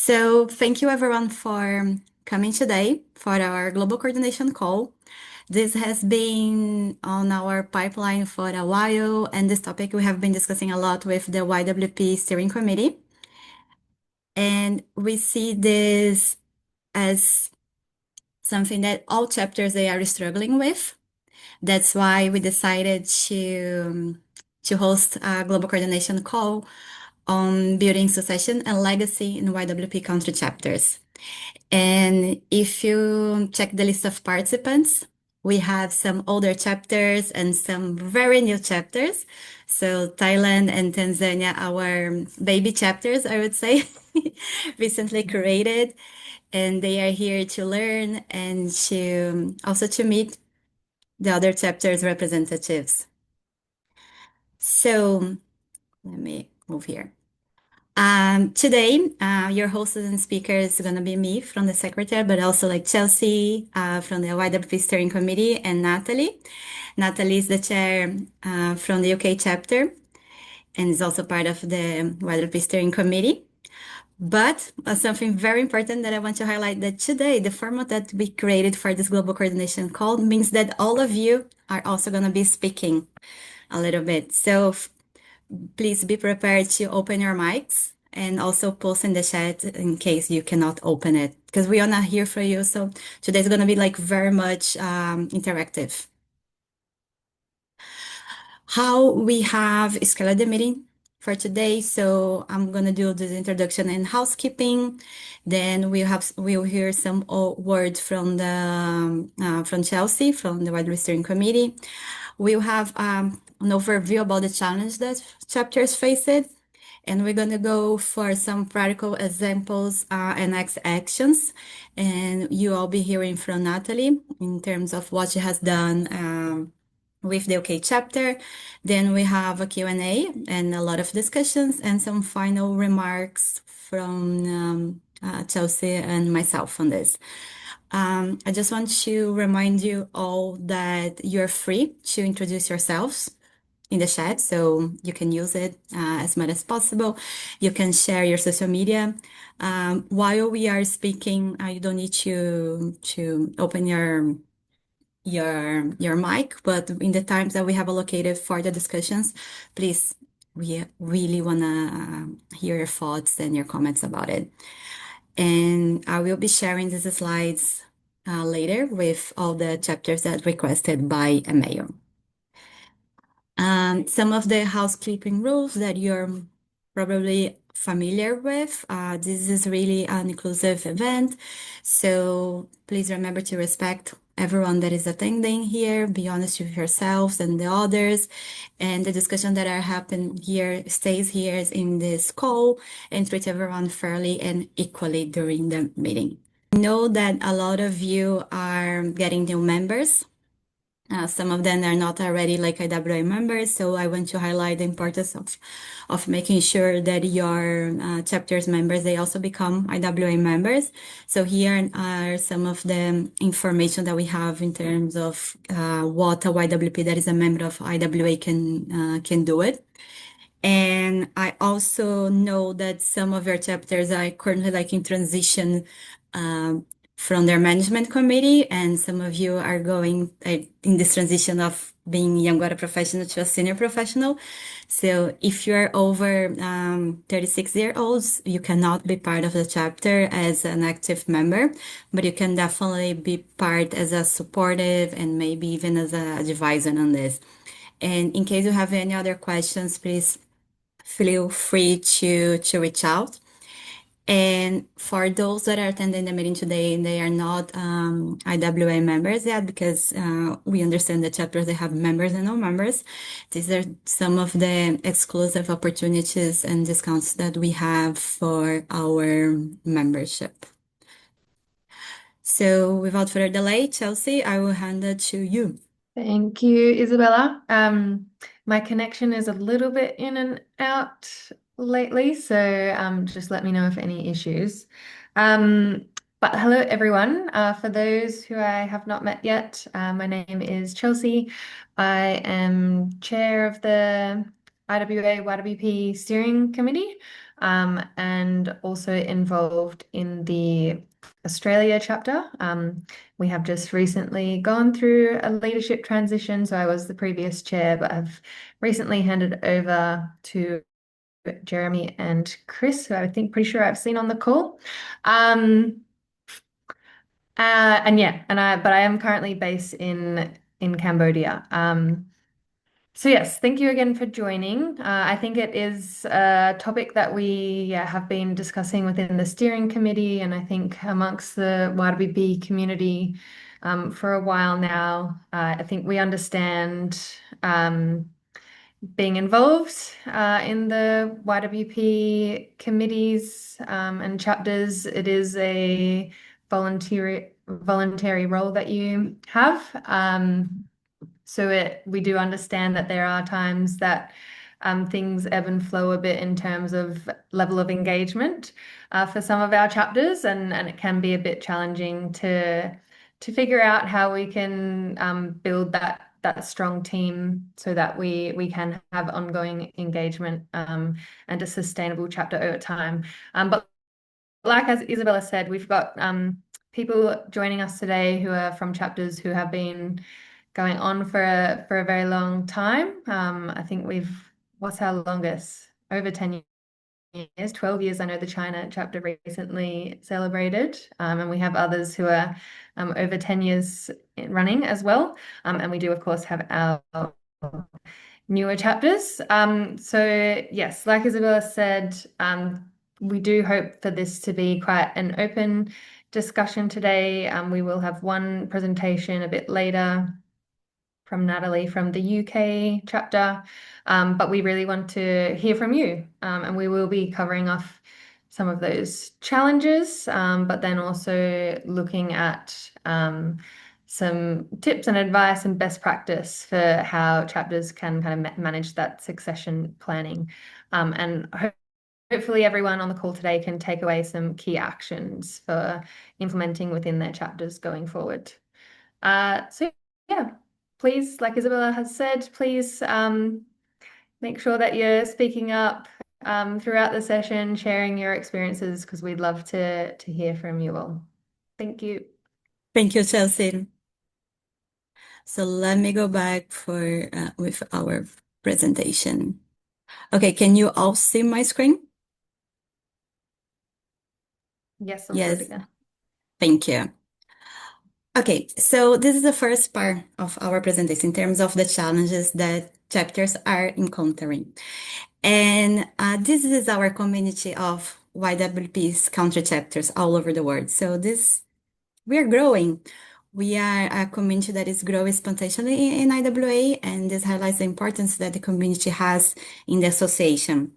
So thank you everyone for coming today for our global coordination call. This has been on our pipeline for a while, and this topic we have been discussing a lot with the YWP steering committee. And we see this as something that all chapters they are struggling with. That's why we decided to host a global coordination call on building succession and legacy in YWP country chapters. And if you check the list of participants, we have some older chapters and some very new chapters. So Thailand and Tanzania, our baby chapters, I would say, recently created, and they are here to learn and to also to meet the other chapters representatives. So let me move here. Today, your host and speaker is going to be me from the secretary, but also like Chelsea from the YWP steering committee and Natalie. Natalie is the chair from the UK chapter and is also part of the YWP steering committee. But something very important that I want to highlight that today, the format that we created for this global coordination call means that all of you are also going to be speaking a little bit. So please be prepared to open your mics and also post in the chat in case you cannot open it because we are not here for you. So today's going to be like very much interactive. How we have scheduled the meeting for today. So I'm going to do this introduction and housekeeping. Then we'll hear some words from from Chelsea from the Wide Steering Committee. We'll have an overview about the challenge that chapters faced. And we're going to go for some practical examples and next actions. And you all be hearing from Natalie in terms of what she has done with the OK chapter. Then we have a Q&A and a lot of discussions and some final remarks from Chelsea and myself on this. I just want to remind you all that you're free to introduce yourselves in the chat, so you can use it as much as possible. You can share your social media. While we are speaking, you don't need to open your mic, but in the times that we have allocated for the discussions, please, we really want to hear your thoughts and your comments about it. And I will be sharing these slides later with all the chapters that requested by email. Some of the housekeeping rules that you're probably familiar with. This is really an inclusive event, so please remember to respect everyone that is attending here. Be honest with yourselves and the others, and the discussion that are happening here stays here in this call, and treat everyone fairly and equally during the meeting. I know that a lot of you are getting new members. Some of them are not already like IWA members, so I want to highlight the importance of making sure that your chapters members, they also become IWA members. So here are some of the information that we have in terms of what a YWP that is a member of IWA can do it. And I also know that some of your chapters are currently like in transition from their management committee, and some of you are going in this transition of being young water professional to a senior professional. So if you're over 36-year-olds, you cannot be part of the chapter as an active member, but you can definitely be part as a supportive and maybe even as an advisor on this. And in case you have any other questions, please feel free to reach out. And for those that are attending the meeting today, and they are not IWA members yet, because we understand the chapters, they have members and no members. These are some of the exclusive opportunities and discounts that we have for our membership. So without further delay, Chelsea, I will hand it to you. Thank you, Isabella. My connection is a little bit in and out lately, so just let me know if any issues. But hello, everyone. For those who I have not met yet, my name is Chelsea. I am chair of the IWA YWP steering committee. and also involved in the Australia chapter. We have just recently gone through a leadership transition. So I was the previous chair, but have recently handed over to Jeremy and Chris, who I think pretty sure I've seen on the call. Um, and yeah, but I am currently based in Cambodia. So yes, thank you again for joining. I think it is a topic that we have been discussing within the steering committee, and I think amongst the YWP community for a while now. I think we understand being involved in the YWP committees and chapters. It is a voluntary role that you have. So we do understand that there are times that things ebb and flow a bit in terms of level of engagement for some of our chapters, and it can be a bit challenging to figure out how we can build that strong team so that we can have ongoing engagement and a sustainable chapter over time. But like as Isabella said, we've got people joining us today who are from chapters who have been going on for a very long time. I think what's our longest? Over 10 years, 12 years. I know the China chapter recently celebrated, and we have others who are over 10 years running as well. And we do, of course, have our newer chapters. So yes, like Isabella said, we do hope for this to be quite an open discussion today. We will have one presentation a bit later from Natalie from the UK chapter, but we really want to hear from you, and we will be covering off some of those challenges, but then also looking at some tips and advice and best practice for how chapters can kind of manage that succession planning. And hopefully everyone on the call today can take away some key actions for implementing within their chapters going forward. So yeah, please, like Isabella has said, please make sure that you're speaking up throughout the session, sharing your experiences, because we'd love to hear from you all. Thank you. Thank you, Chelsea. So let me go back with our presentation. Okay, can you all see my screen? Yes, a little Yes, bit, yeah. thank you. Okay, so this is the first part of our presentation in terms of the challenges that chapters are encountering. And this is our community of YWP's country chapters all over the world. So we are growing. We are a community that is growing spontaneously in IWA, and this highlights the importance that the community has in the association.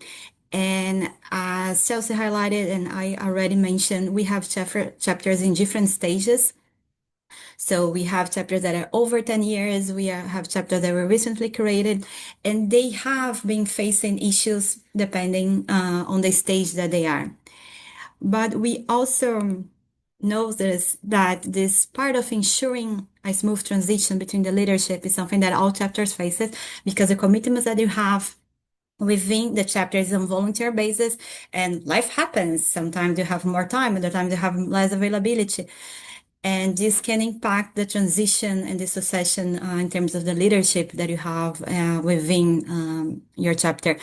And as Chelsea highlighted, and I already mentioned, we have chapters in different stages. So we have chapters that are over 10 years. Have chapters that were recently created, and they have been facing issues depending on the stage that they are. But we also notice that this part of ensuring a smooth transition between the leadership is something that all chapters faces because the commitments that you have within the chapter is on volunteer basis and life happens. Sometimes you have more time, other times you have less availability. And this can impact the transition and the succession in terms of the leadership that you have within your chapter.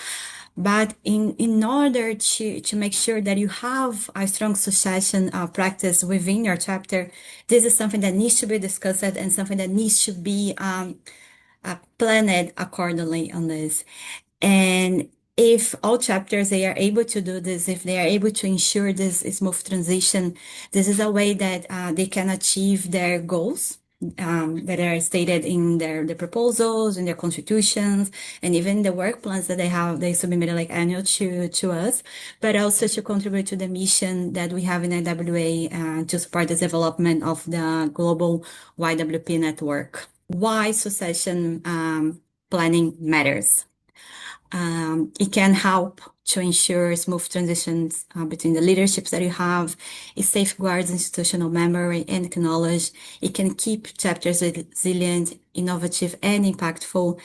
But in order to make sure that you have a strong succession practice within your chapter, this is something that needs to be discussed and something that needs to be planned accordingly on this. And if all chapters they are able to do this, if they are able to ensure this smooth transition, this is a way that they can achieve their goals that are stated in their proposals, in their constitutions, and even the work plans that they submitted like annual to us, but also to contribute to the mission that we have in IWA to support the development of the global YWP network. Why succession planning matters. It can help to ensure smooth transitions between the leaderships that you have. It safeguards institutional memory and knowledge. It can keep chapters resilient, innovative, and impactful.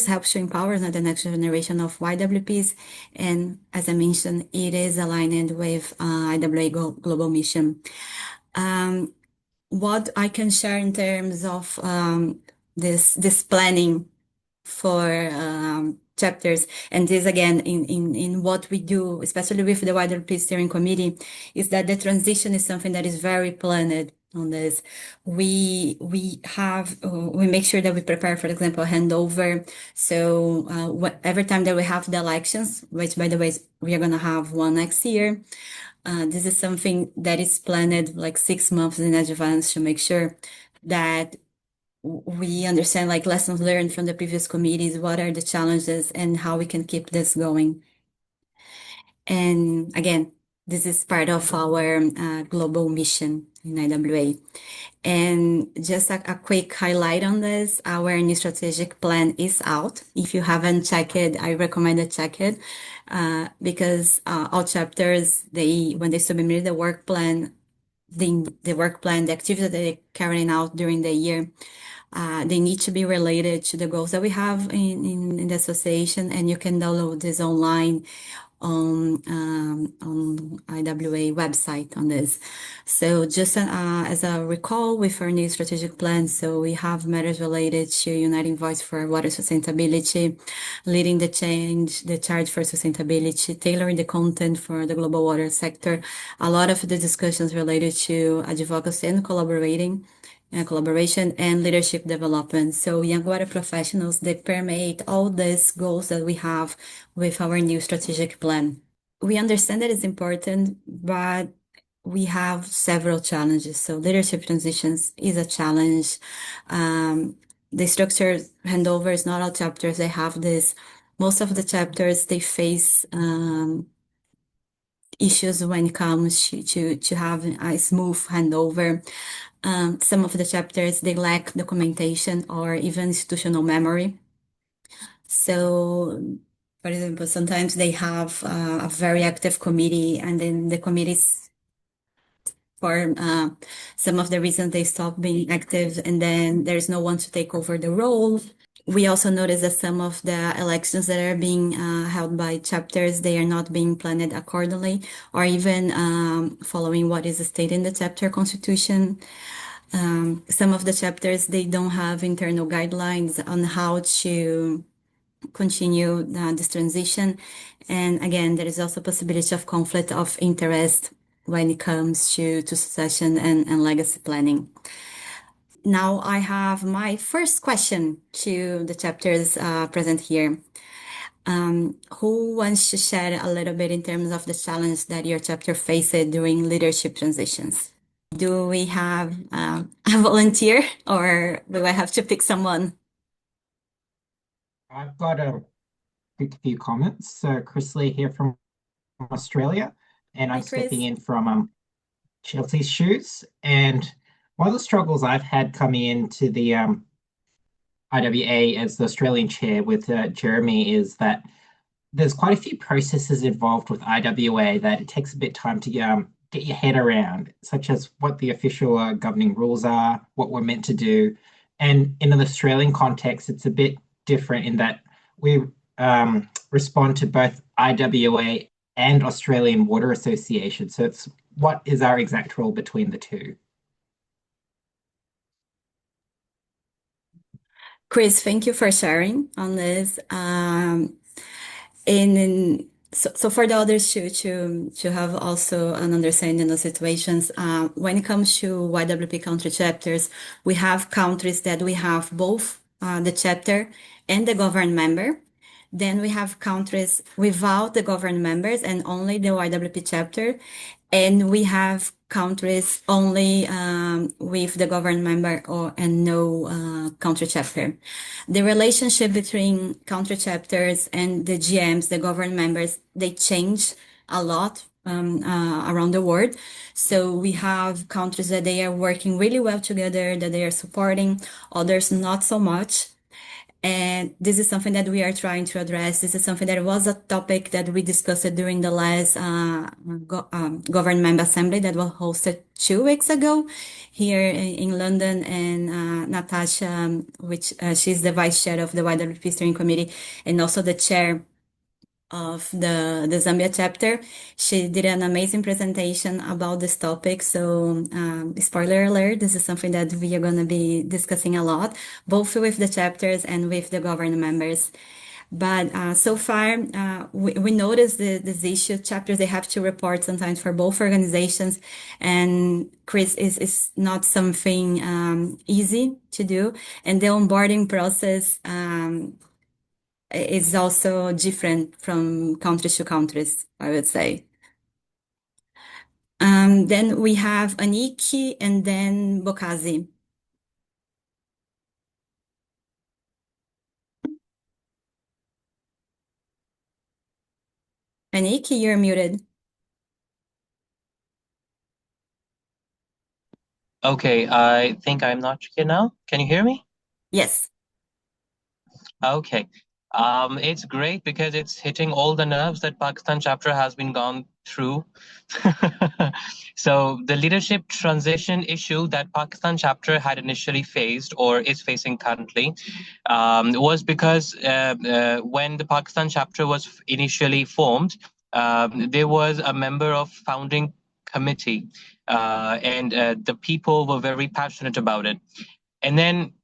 Helps to empower the next generation of YWPs. And as I mentioned, it is aligned with IWA global mission. What I can share in terms of this planning for chapters. And this again, in what we do, especially with the YWP steering committee, is that the transition is something that is very planned on this. We make sure that we prepare, for example, a handover. So every time that we have the elections, which by the way, we are going to have one next year, this is something that is planned like 6 months in advance to make sure that we understand like lessons learned from the previous committees, what are the challenges and how we can keep this going. And again, this is part of our global mission in IWA. And just a quick highlight on this, our new strategic plan is out. If you haven't checked it, I recommend to check it because all chapters, when they submit the work plan, the activities that they're carrying out during the year, they need to be related to the goals that we have in the association, and you can download this online on IWA website on this. So just as a recall with our new strategic plan, so we have matters related to uniting voice for water sustainability, leading the change, the charge for sustainability, tailoring the content for the global water sector. A lot of the discussions related to advocacy and collaboration and leadership development. So young water professionals, they permeate all these goals that we have with our new strategic plan. We understand that it's important, but we have several challenges. So leadership transitions is a challenge. The structure handovers, not all chapters, they have this. Most of the chapters, they face issues when it comes to have a smooth handover. Some of the chapters, they lack documentation or even institutional memory. So, for example, sometimes they have a very active committee, and then the committees, for some of the reasons, they stop being active, and then there's no one to take over the role. We also notice that some of the elections that are being held by chapters, they are not being planned accordingly, or even following what is stated in the chapter constitution. Some of the chapters, they don't have internal guidelines on how to continue this transition. And again, there is also possibility of conflict of interest when it comes to succession and legacy planning. Now I have my first question to the chapters present here. Who wants to share a little bit in terms of the challenge that your chapter faced during leadership transitions? Do we have a volunteer or do I have to pick someone? I've got a quick few comments. So Chris Lee here from Australia, and Hi, I'm stepping Chris. in from Chelsea's shoes. And one of the struggles I've had coming into the IWA as the Australian chair with Jeremy is that there's quite a few processes involved with IWA that it takes a bit of time to get your head around, such as what the official governing rules are, what we're meant to do. And in an Australian context, it's a bit different in that we respond to both IWA and Australian Water Association. So it's what is our exact role between the two? Chris, thank you for sharing on this. So for the others to have also an understanding of situations, when it comes to YWP country chapters, we have countries that we have both the chapter and the governed member. Then we have countries without the governed members and only the YWP chapter. And we have countries only with the governed member and no country chapter. The relationship between country chapters and the GMs, the governed members, they change a lot around the world. So we have countries that they are working really well together, that they are supporting, others not so much. And this is something that we are trying to address. This is something that was a topic that we discussed during the last government assembly that was hosted 2 weeks ago here in London. And Natasha, which she's the vice chair of the YWP steering committee and also the chair of the Zambia chapter. She did an amazing presentation about this topic. So, spoiler alert, this is something that we are going to be discussing a lot, both with the chapters and with the government members. But so far, we noticed this issue. Chapters, they have to report sometimes for both organizations. And Chris, is not something easy to do. And the onboarding process is also different from countries to countries, I would say. Then we have Aniki and then Bokazi. Aniki, you're muted. Okay, I think I'm not here now. Can you hear me? Yes. Okay. It's great because it's hitting all the nerves that Pakistan chapter has been gone through. So the leadership transition issue that Pakistan chapter had initially faced or is facing currently was because when the Pakistan chapter was initially formed, there was a member of founding committee and the people were very passionate about it. And then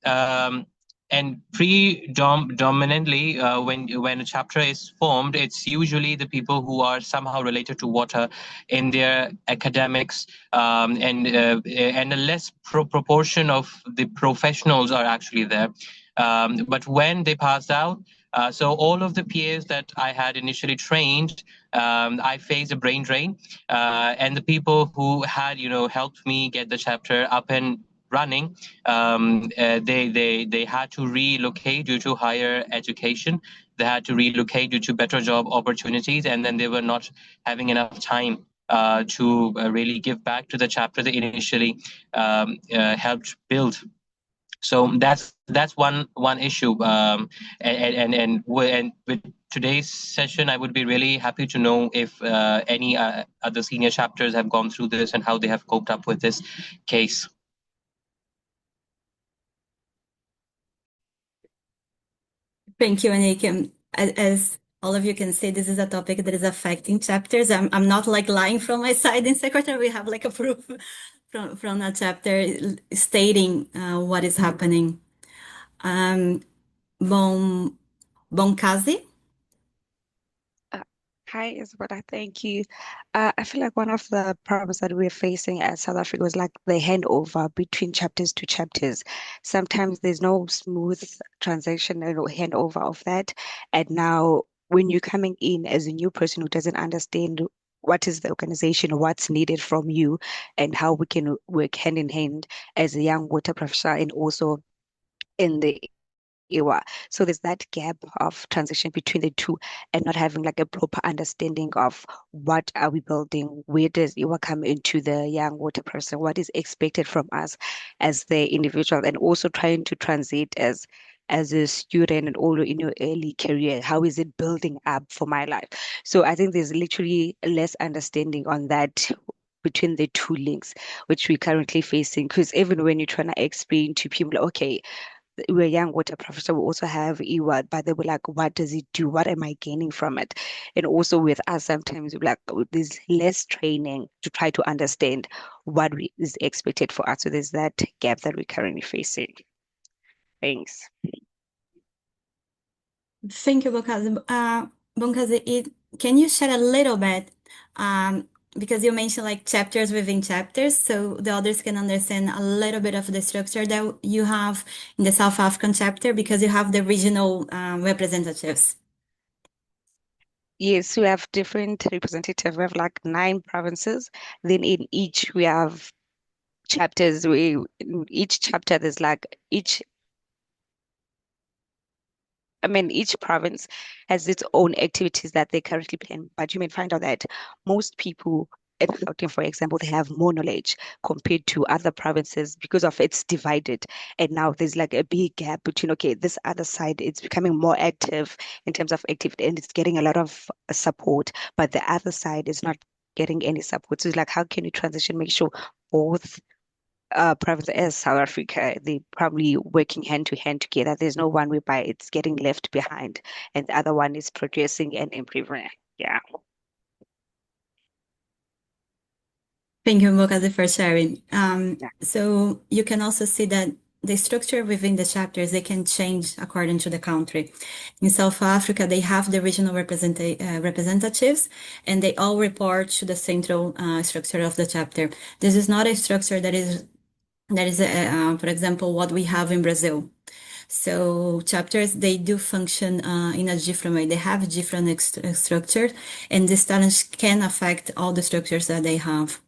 and predominantly when a chapter is formed, it's usually the people who are somehow related to water in their academics, and a less proportion of the professionals are actually there. But when they passed out, so all of the peers that I had initially trained, I faced a brain drain, and the people who had helped me get the chapter up and running, they had to relocate due to higher education. They had to relocate due to better job opportunities, and then they were not having enough time to really give back to the chapter they initially helped build. So that's one issue. And with today's session, I would be really happy to know if any other senior chapters have gone through this and how they have coped up with this case. Thank you, Aniki. As all of you can see, this is a topic that is affecting chapters. I'm not like lying from my side in secretary. We have like a proof from a chapter stating what is happening. Bonkazi. Hi, Isabella. Thank you. I feel like one of the problems that we're facing at South Africa was like the handover between chapters to chapters. Sometimes there's no smooth transaction or handover of that. And now, when you're coming in as a new person who doesn't understand what is the organization, what's needed from you, and how we can work hand in hand as a young water professional and also in the IWA. So there's that gap of transition between the two and not having like a proper understanding of what are we building, where does IWA come into the young water person, what is expected from us as the individual, and also trying to transit as a student and also in your early career, how is it building up for my life? So I think there's literally less understanding on that between the two links, which we're currently facing. Because even when you're trying to explain to people, okay, we're young water professor, we also have EWA, but they were like, what does it do? What am I gaining from it? And also with us, sometimes we're like, there's less training to try to understand what is expected for us. So there's that gap that we're currently facing. Thanks. Thank you, Bonkazi. Bonkazi, can you share a little bit, because you mentioned like chapters within chapters, so the others can understand a little bit of the structure that you have in the South African chapter, because you have the regional representatives. Yes, we have different representatives. We have like 9 provinces. Then in each we have chapters. In each chapter there's like each province has its own activities that they currently plan, but you may find out that most people at Gauteng, for example, they have more knowledge compared to other provinces because of it's divided. And now there's like a big gap between, okay, this other side, it's becoming more active in terms of activity and it's getting a lot of support, but the other side is not getting any support. So it's like, how can you transition, make sure both province as South Africa, they probably working hand to hand together. There's no one whereby it's getting left behind and the other one is progressing and improving. Yeah. Thank you, Mokase, for sharing. Yeah. So you can also see that the structure within the chapters, they can change according to the country. In South Africa, they have the regional representatives, and they all report to the central structure of the chapter. This is not a structure that is, for example, what we have in Brazil. So chapters, they do function in a different way. They have different structures, and this challenge can affect all the structures that they have.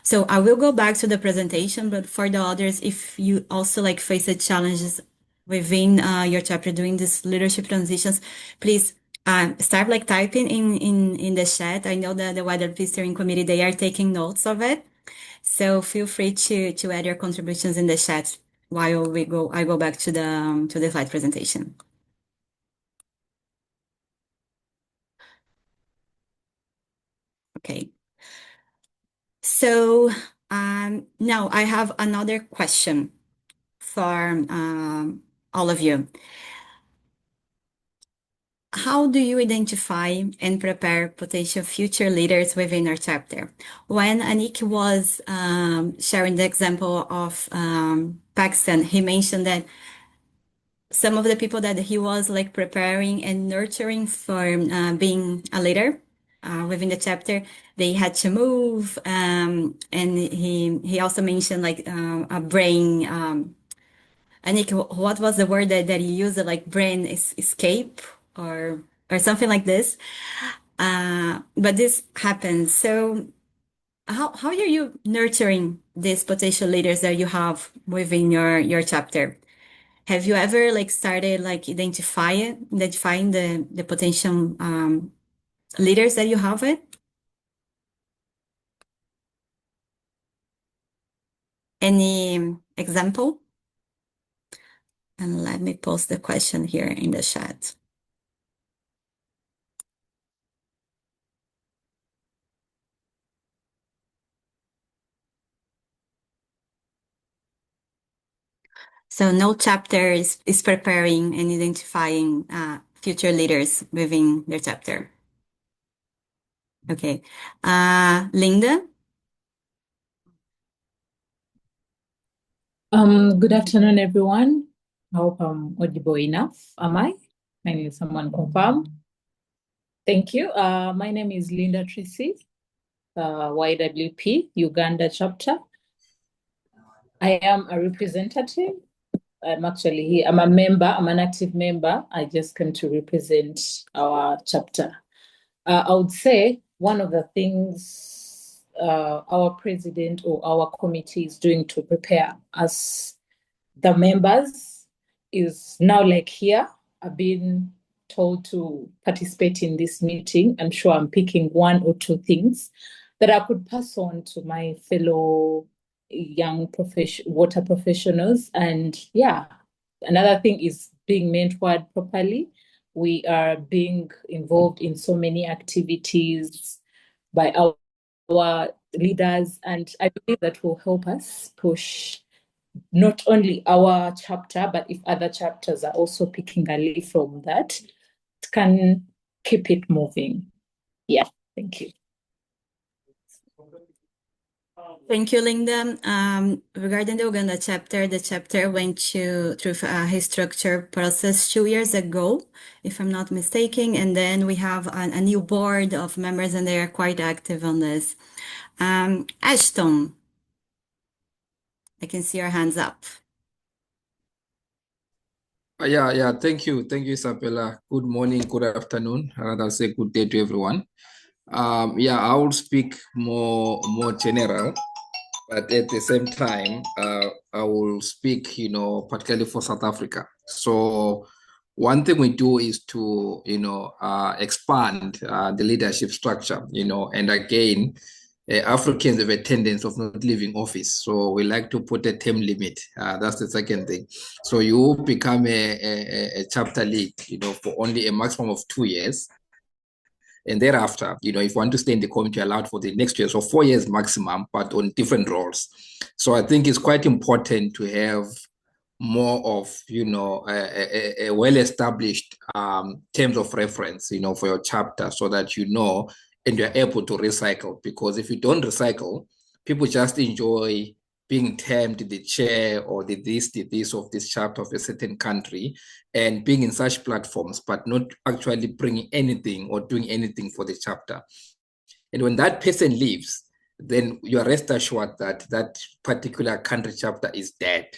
So I will go back to the presentation, but for the others, if you also like face challenges within your chapter doing these leadership transitions, please start like typing in the chat. I know that the YWP steering committee, they are taking notes of it. So feel free to add your contributions in the chat while I go back to the slide presentation. Okay. So now I have another question for all of you. How do you identify and prepare potential future leaders within our chapter? When Anik was sharing the example of Pakistan, he mentioned that some of the people that he was like preparing and nurturing for being a leader within the chapter, they had to move, and he also mentioned like a brain. Anik, what was the word that you used? Like brain escape or something like this. But this happens. So how are you nurturing these potential leaders that you have within your chapter? Have you ever like started like identifying the potential leaders that you have it? Any example? And let me post the question here in the chat. So no chapter is preparing and identifying future leaders within their chapter. Okay. Linda? Good afternoon, everyone. I hope I'm audible enough. Am I? I need someone confirm. Thank you. My name is Linda Tracy, YWP, Uganda chapter. I am a representative. I'm actually here. I'm a member. I'm an active member. I just came to represent our chapter. I would say one of the things our president or our committee is doing to prepare us, the members, is now like here. I've been told to participate in this meeting. I'm sure I'm picking one or two things that I could pass on to my fellow young water professionals. And yeah, another thing is being mentored properly. We are being involved in so many activities by our leaders, and I believe that will help us push not only our chapter, but if other chapters are also picking a leaf from that, it can keep it moving. Yeah, thank you. Thank you, Linda. Regarding the Uganda chapter, the chapter went through a structure process 2 years ago, if I'm not mistaken, and then we have a new board of members, and they are quite active on this. Ashton, I can see your hands up. Yeah. Thank you, Isabella. Good morning, good afternoon. I'll say good day to everyone. I will speak more general, but at the same time, I will speak, particularly for South Africa. So one thing we do is to, expand the leadership structure, and again, Africans have a tendency of not leaving office, so we like to put a term limit. That's the second thing. So you become a chapter lead, for only a maximum of 2 years. And thereafter, if you want to stay in the committee, allowed for the next year, so 4 years maximum, but on different roles. So I think it's quite important to have more of, a well-established terms of reference, for your chapter, so that and you're able to recycle. Because if you don't recycle, people just enjoy being termed the chair or the this of this chapter of a certain country, and being in such platforms, but not actually bringing anything or doing anything for the chapter. And when that person leaves, then you are rest assured that that particular country chapter is dead.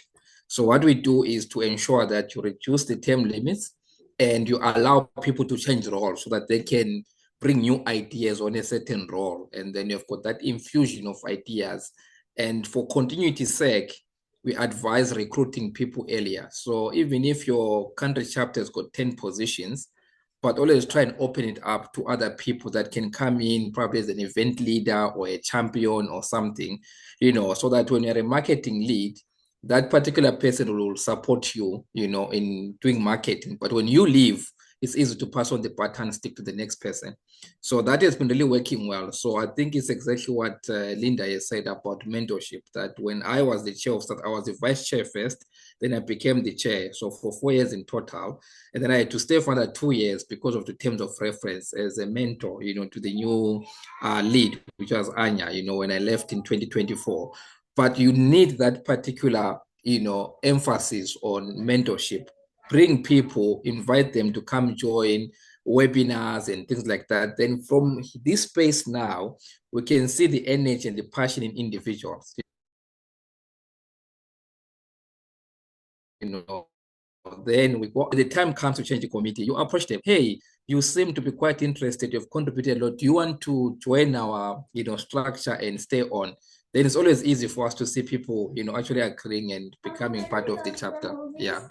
So what we do is to ensure that you reduce the term limits and you allow people to change roles so that they can bring new ideas on a certain role. And then you've got that infusion of ideas. And for continuity's sake, we advise recruiting people earlier. So even if your country chapter has got 10 positions, but always try and open it up to other people that can come in probably as an event leader or a champion or something, so that when you're a marketing lead, that particular person will support you, in doing marketing. But when you leave, it's easy to pass on the baton and stick to the next person. So that has been really working well. So I think it's exactly what Linda has said about mentorship, that when I was the chair of staff, I was the vice chair first, then I became the chair. So for 4 years in total. And then I had to stay for another 2 years because of the terms of reference as a mentor, to the new lead, which was Anya, when I left in 2024. But you need that particular, emphasis on mentorship. Bring people, invite them to come join webinars and things like that. Then from this space now, we can see the energy and the passion in individuals. Then the time comes to change the committee, you approach them. Hey, you seem to be quite interested. You've contributed a lot. Do you want to join our, structure and stay on? Then it's always easy for us to see people, actually agreeing and becoming part of the chapter. Yeah.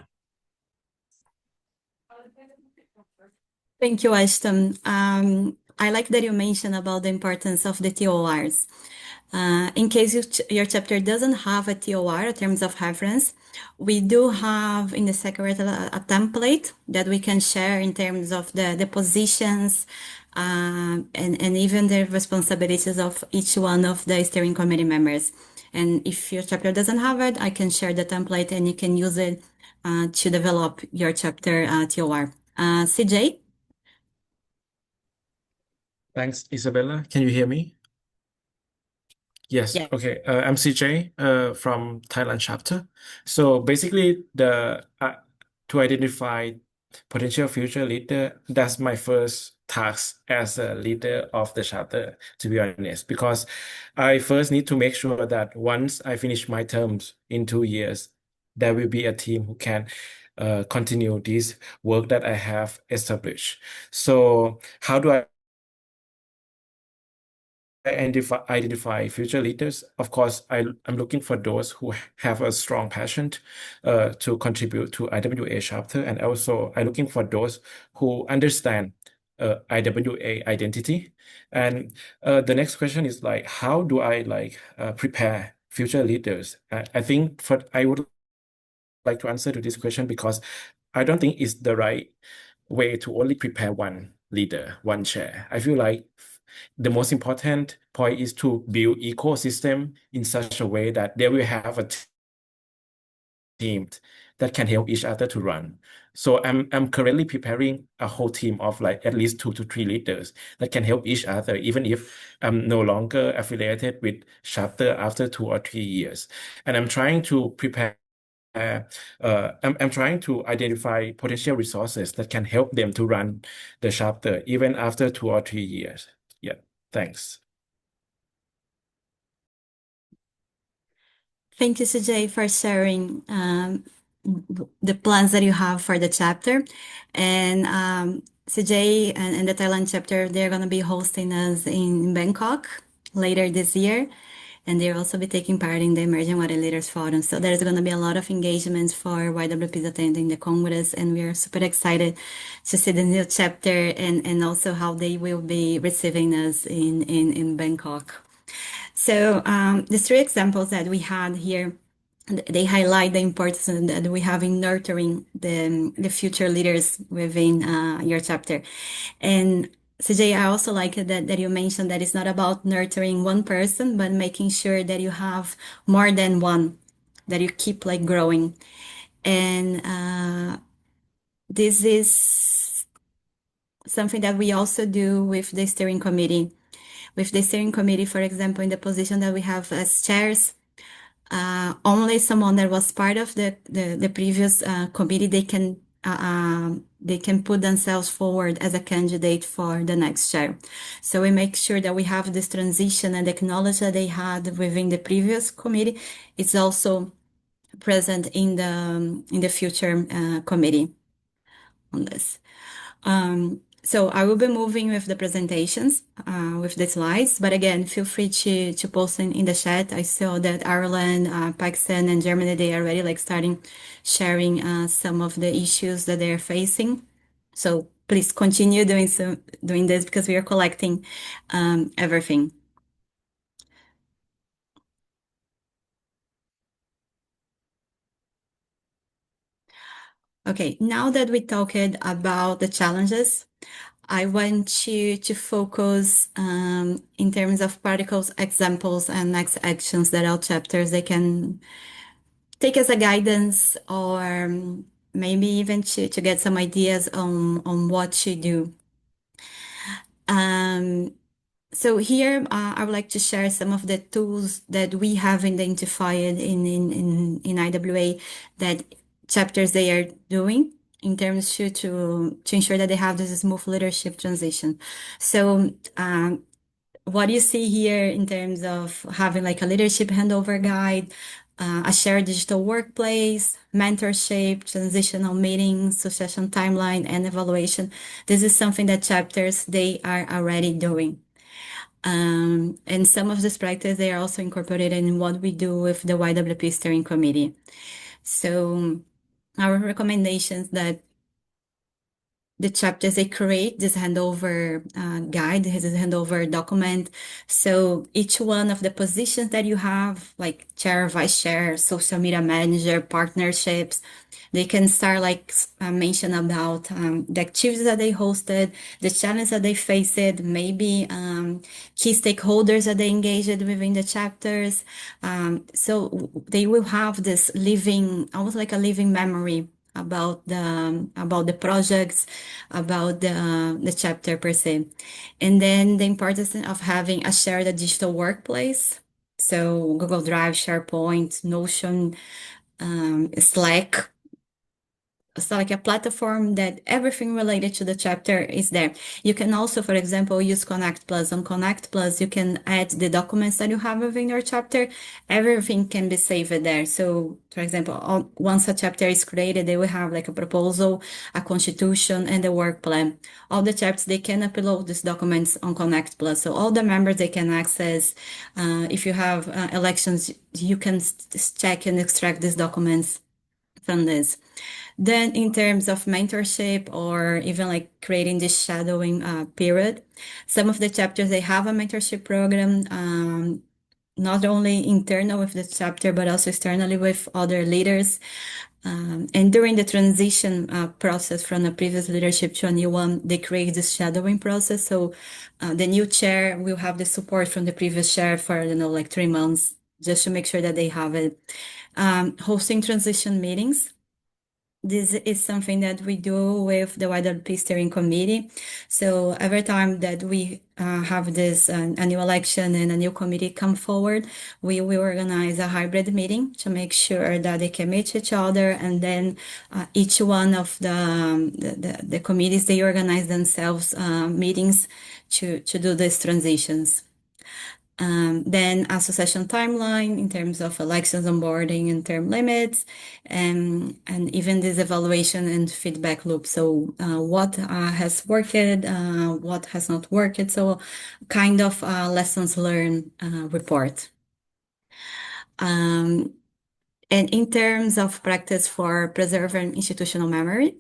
Thank you, Ashton. I like that you mentioned about the importance of the TORs. In case your chapter doesn't have a TOR, in terms of reference, we do have in the secretariat a template that we can share in terms of the positions and even the responsibilities of each one of the steering committee members. And if your chapter doesn't have it, I can share the template and you can use it to develop your chapter TOR. CJ? Thanks, Isabella. Can you hear me? Yes. Yeah. Okay. I'm CJ from Thailand chapter. So basically, to identify potential future leader, that's my first task as a leader of the chapter, to be honest, because I first need to make sure that once I finish my terms in 2 years, there will be a team who can continue this work that I have established. So how do I identify future leaders? Of course, I'm looking for those who have a strong passion to contribute to IWA chapter, and also I'm looking for those who understand IWA identity. And the next question is like, how do I prepare future leaders? I think I would like to answer to this question because I don't think it's the right way to only prepare one leader, one chair. I feel like the most important point is to build ecosystem in such a way that they will have a team that can help each other to run. So I'm currently preparing a whole team of like at least 2 to 3 leaders that can help each other, even if I'm no longer affiliated with chapter after 2 or 3 years. And I'm trying to prepare. I'm trying to identify potential resources that can help them to run the chapter even after 2 or 3 years. Yeah, thanks. Thank you, CJ, for sharing the plans that you have for the chapter. And CJ and the Thailand chapter, they're going to be hosting us in Bangkok later this year. And they'll also be taking part in the Emerging Water Leaders Forum. So there's going to be a lot of engagements for YWPs attending the Congress. And we are super excited to see the new chapter and also how they will be receiving us in Bangkok. So the three examples that we had here, they highlight the importance that we have in nurturing the future leaders within your chapter. And CJ, I also like that you mentioned that it's not about nurturing one person, but making sure that you have more than one, that you keep like growing. And this is something that we also do with the steering committee. With the steering committee, for example, in the position that we have as chairs, only someone that was part of the previous committee, they can put themselves forward as a candidate for the next chair. So we make sure that we have this transition, and the knowledge that they had within the previous committee is also present in the future committee on this. So I will be moving with the presentations, with the slides, but again, feel free to post in the chat. I saw that Ireland, Pakistan, and Germany, they are already like starting sharing some of the issues that they are facing. So please continue doing this because we are collecting everything. Okay, now that we talked about the challenges, I want you to focus in terms of particles, examples, and next actions that all chapters they can take as a guidance, or maybe even to get some ideas on what to do. So here I would like to share some of the tools that we have identified in IWA that chapters they are doing in terms to ensure that they have this smooth leadership transition. So what you see here in terms of having like a leadership handover guide, a shared digital workplace, mentorship, transitional meetings, succession timeline, and evaluation. This is something that chapters they are already doing. And some of this practice, they are also incorporated in what we do with the YWP steering committee. So our recommendations that the chapters they create this handover guide, this handover document. So each one of the positions that you have, like chair, vice chair, social media manager, partnerships, they can start like mention about the activities that they hosted, the challenges that they faced, maybe key stakeholders that they engaged within the chapters. So they will have this living, almost like a living memory about the projects, about the chapter per se, and then the importance of having a shared digital workplace. So Google Drive, SharePoint, Notion, Slack. So like a platform that everything related to the chapter is there. You can also, for example, use Connect Plus. On Connect Plus, you can add the documents that you have within your chapter. Everything can be saved there. So, for example, once a chapter is created, they will have like a proposal, a constitution, and a work plan. All the chapters, they can upload these documents on Connect Plus. So all the members, they can access. If you have elections, you can check and extract these documents from this. Then in terms of mentorship or even like creating this shadowing period, some of the chapters, they have a mentorship program, not only internal with the chapter, but also externally with other leaders. And during the transition process from the previous leadership to a new one, they create this shadowing process. So the new chair will have the support from the previous chair for, like 3 months, just to make sure that they have it. Hosting transition meetings. This is something that we do with the YWP steering committee. So every time that we have this a new election and a new committee come forward, we will organize a hybrid meeting to make sure that they can meet each other, and then each one of the committees, they organize themselves meetings to do these transitions. Then a succession timeline in terms of elections, onboarding, and term limits, and even this evaluation and feedback loop. So what has worked, what has not worked. So kind of lessons learned report. And in terms of practice for preserving institutional memory,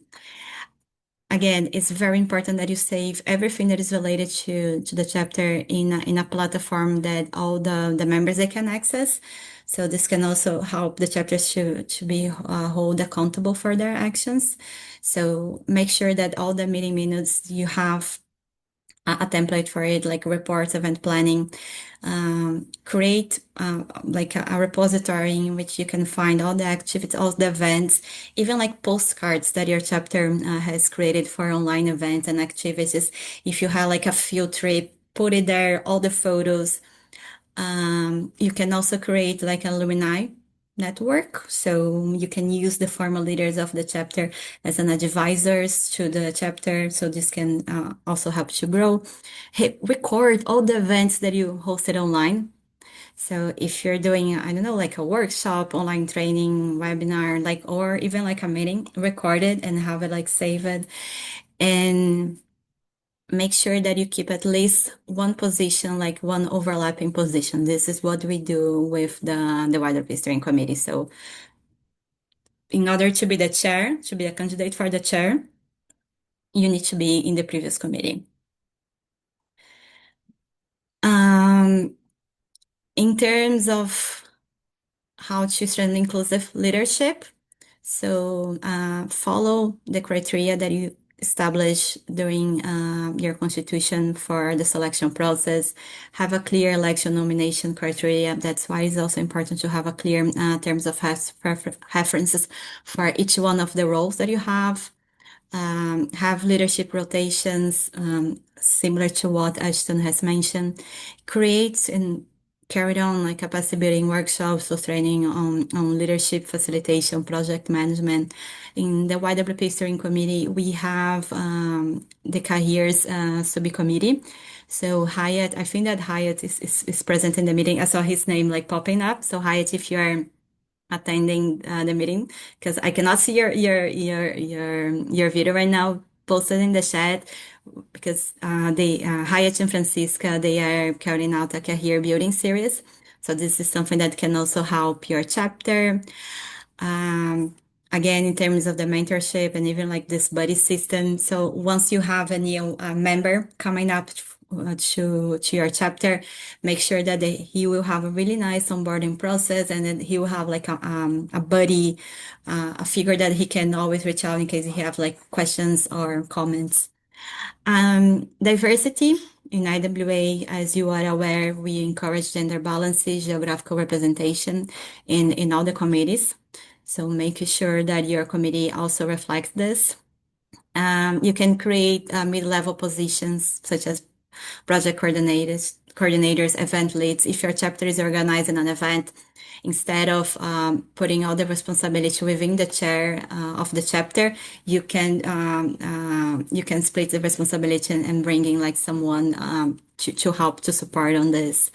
again, it's very important that you save everything that is related to the chapter in a platform that all the members they can access. So this can also help the chapters to be hold accountable for their actions. So make sure that all the meeting minutes you have a template for it, like reports, event planning. Create like a repository in which you can find all the activities, all the events, even like postcards that your chapter has created for online events and activities. If you have like a field trip, put it there, all the photos. You can also create like an alumni network. So you can use the former leaders of the chapter as an advisors to the chapter. So this can also help you grow. Hey, record all the events that you hosted online. So if you're doing, I don't know, like a workshop, online training, webinar, like, or even like a meeting, record it and have it like saved. And make sure that you keep at least one position, like one overlapping position. This is what we do with the YWP steering committee. So in order to be the chair, to be a candidate for the chair, you need to be in the previous committee. In terms of how to strengthen inclusive leadership, so follow the criteria that you establish during your constitution for the selection process. Have a clear election nomination criteria. That's why it's also important to have a clear terms of references for each one of the roles that you have. Have leadership rotations, similar to what Ashton has mentioned. Create and carried on like capacity building workshops or training on leadership facilitation, project management. In the YWP steering committee, we have the careers subcommittee. So Hyatt, I think that Hyatt is present in the meeting. I saw his name like popping up. So Hyatt, if you're attending the meeting, because I cannot see your video right now, posted in the chat, because Hyatt and Francisca, they are carrying out a career building series. So this is something that can also help your chapter. Again, in terms of the mentorship and even like this buddy system. So once you have a new member coming up to your chapter, make sure that he will have a really nice onboarding process, and then he will have like a buddy, a figure that he can always reach out in case he have like questions or comments. Diversity in IWA, as you are aware, we encourage gender balances, geographical representation in all the committees. So making sure that your committee also reflects this. You can create mid-level positions such as project coordinators, event leads. If your chapter is organizing an event, instead of putting all the responsibility within the chair of the chapter, you can split the responsibility and bring in like someone to help to support on this.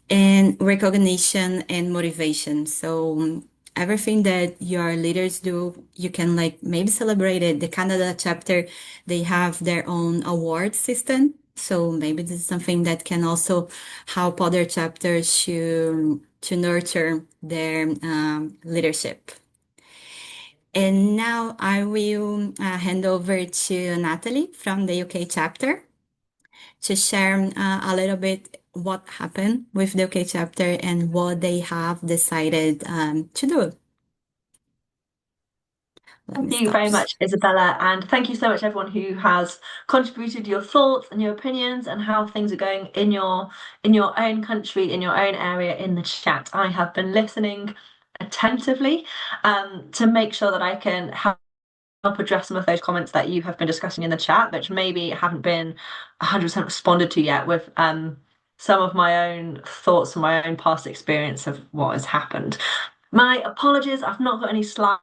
And recognition and motivation. So everything that your leaders do, you can like maybe celebrate it. The Canada chapter, they have their own award system. So maybe this is something that can also help other chapters to nurture their leadership. And now I will hand over to Natalie from the UK chapter to share a little bit what happened with the UK chapter and what they have decided to do. Thank you very much, Isabella, and thank you so much everyone who has contributed your thoughts and your opinions and how things are going in your own country, in your own area in the chat. I have been listening attentively to make sure that I can help address some of those comments that you have been discussing in the chat, which maybe haven't been 100% responded to yet, with some of my own thoughts and my own past experience of what has happened. My apologies, I've not got any slides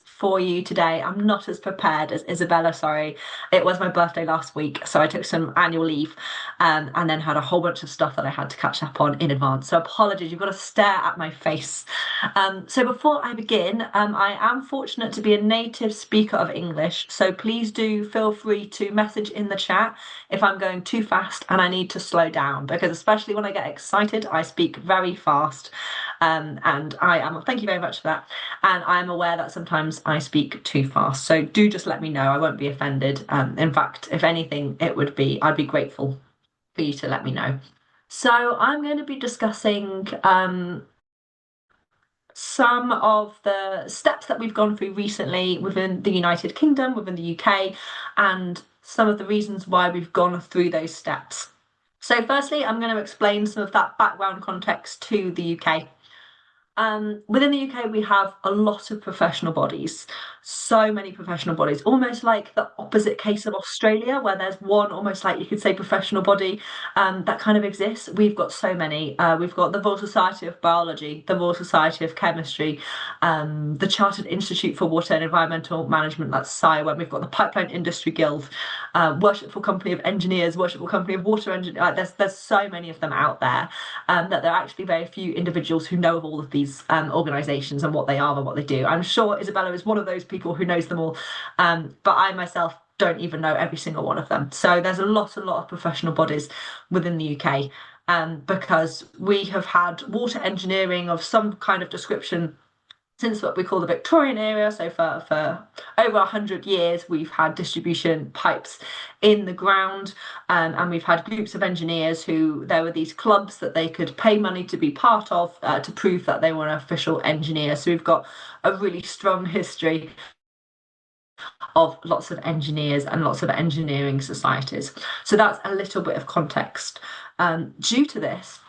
for you today. I'm not as prepared as Isabella, sorry. It was my birthday last week, so I took some annual leave and then had a whole bunch of stuff that I had to catch up on in advance. So apologies, you've got to stare at my face. So before I begin, I am fortunate to be a native speaker of English, so please do feel free to message in the chat if I'm going too fast and I need to slow down, because especially when I get excited, I speak very fast. and thank you very much for that. And I am aware that sometimes I speak too fast. So do just let me know. I won't be offended. In fact, if anything, I'd be grateful for you to let me know. So I'm going to be discussing some of the steps that we've gone through recently within the United Kingdom, within the UK, and some of the reasons why we've gone through those steps. So firstly, I'm going to explain some of that background context to the UK. Within the UK, we have a lot of professional bodies, so many professional bodies, almost like the opposite case of Australia, where there's one almost like you could say professional body that kind of exists. We've got so many. We've got the Royal Society of Biology, the Royal Society of Chemistry, the Chartered Institute for Water and Environmental Management, that's SIWEM. We've got the Pipeline Industry Guild, Worshipful Company of Engineers, Worshipful Company of Water Engineers. There's so many of them out there that there are actually very few individuals who know of all of these organisations and what they are and what they do. I'm sure Isabella is one of those people who knows them all, but I myself don't even know every single one of them. So there's a lot of professional bodies within the UK, because we have had water engineering of some kind of description since what we call the Victorian era. So for over 100 years, we've had distribution pipes in the ground, and we've had groups of engineers who, there were these clubs that they could pay money to be part of to prove that they were an official engineer. So we've got a really strong history of lots of engineers and lots of engineering societies. So that's a little bit of context. Due to this,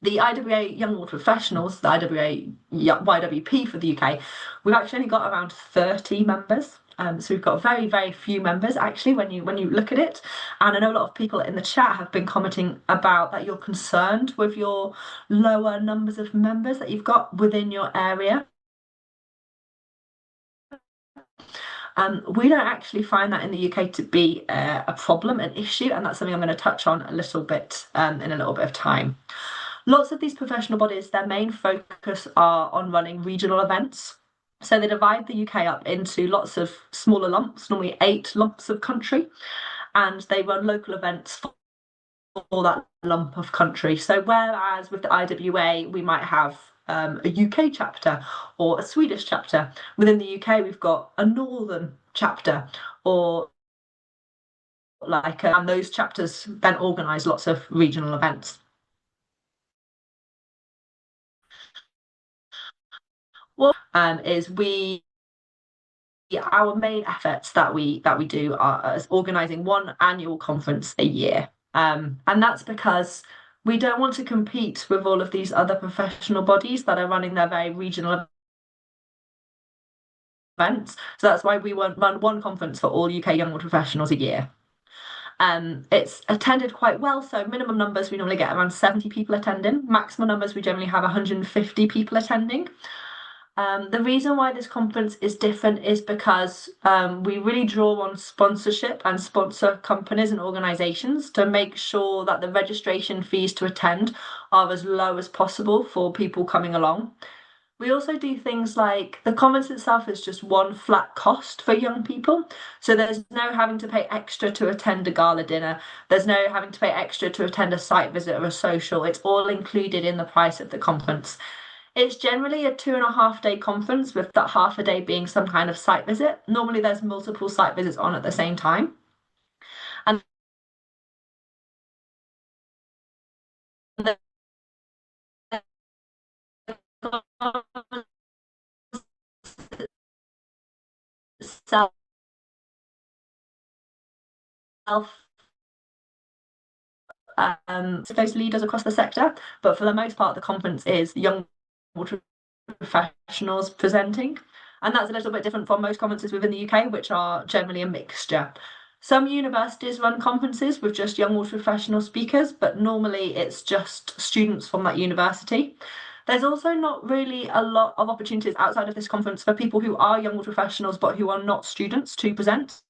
the IWA Young Water Professionals, the IWA YWP for the UK, we've actually only got around 30 members. So we've got very, very few members actually when you look at it. And I know a lot of people in the chat have been commenting about that you're concerned with your lower numbers of members that you've got within your area. We don't actually find that in the UK to be a problem, an issue, and that's something I'm going to touch on a little bit in a little bit of time. Lots of these professional bodies, their main focus are on running regional events. So they divide the UK up into lots of smaller lumps, normally 8 lumps of country, and they run local events for that lump of country. So whereas with the IWA, we might have a UK chapter or a Swedish chapter, within the UK, we've got a Northern chapter, or and those chapters then organise lots of regional events. What is our main efforts that we do are organising one annual conference a year, and that's because we don't want to compete with all of these other professional bodies that are running their very regional events. So that's why we run one conference for all UK young water professionals a year. It's attended quite well, so minimum numbers we normally get around 70 people attending. Maximum numbers we generally have 150 people attending. The reason why this conference is different is because we really draw on sponsorship and sponsor companies and organisations to make sure that the registration fees to attend are as low as possible for people coming along. We also do things like the conference itself is just one flat cost for young people. So there's no having to pay extra to attend a gala dinner. There's no having to pay extra to attend a site visit or a social. It's all included in the price of the conference. It's generally a 2.5 day conference, with that half a day being some kind of site visit. Normally there's multiple site visits on at the same time. And the self those leaders across the sector, but for the most part the conference is young water professionals presenting, and that's a little bit different from most conferences within the UK, which are generally a mixture. Some universities run conferences with just young water professional speakers, but normally it's just students from that university. There's also not really a lot of opportunities outside of this conference for people who are young water professionals but who are not students to present.